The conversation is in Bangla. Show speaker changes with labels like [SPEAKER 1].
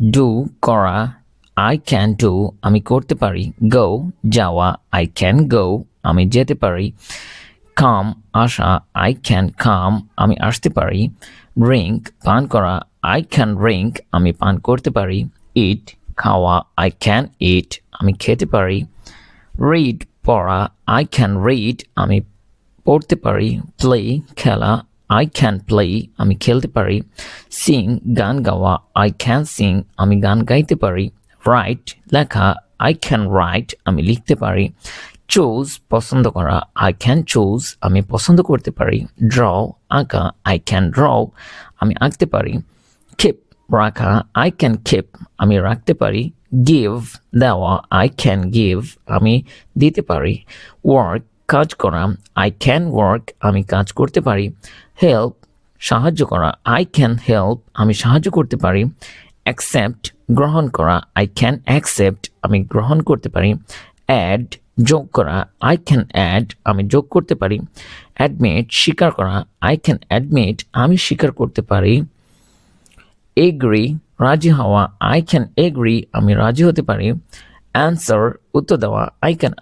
[SPEAKER 1] ডু করা, আই ক্যান ডু আমি করতে পারি। গো যাওয়া, আই ক্যান গো আমি যেতে পারি। কাম আসা, আই ক্যান কাম আমি আসতে পারি। ড্রিঙ্ক পান করা, আই ক্যান ড্রিঙ্ক আমি পান করতে পারি। ইট খাওয়া, আই ক্যান ইট আমি খেতে পারি। রিড পড়া, আই ক্যান রিড আমি পড়তে পারি। প্লে খেলা, আই ক্যান প্লে আমি খেলতে পারি। সিং গান গাওয়া, আই ক্যান সিং আমি গান গাইতে পারি। রাইট লেখা, আই ক্যান রাইট আমি লিখতে পারি। চুজ পছন্দ করা, আই ক্যান চুজ আমি পছন্দ করতে পারি। ড্র আঁকা, আই ক্যান ড্র আমি আঁকতে পারি। কিপ রাখা, আই ক্যান কিপ আমি রাখতে পারি। গিভ দেওয়া, আই ক্যান গিভ আমি দিতে পারি। ওয়ার্ক কাজ করা, আই ক্যান ওয়ার্ক আমি কাজ করতে পারি। হেল্প সাহায্য করা, আই ক্যান হেল্প আমি সাহায্য করতে পারি। অ্যাকসেপ্ট গ্রহণ করা, আই ক্যান অ্যাকসেপ্ট আমি গ্রহণ করতে পারি। অ্যাড যোগ করা, আই ক্যান অ্যাড আমি যোগ করতে পারি। অ্যাডমিট স্বীকার করা, আই ক্যান অ্যাডমিট আমি স্বীকার করতে পারি। এগ্রি রাজি হওয়া, আই ক্যান এগ্রি আমি রাজি হতে পারি। অ্যান্সার উত্তর দেওয়া, আই ক্যান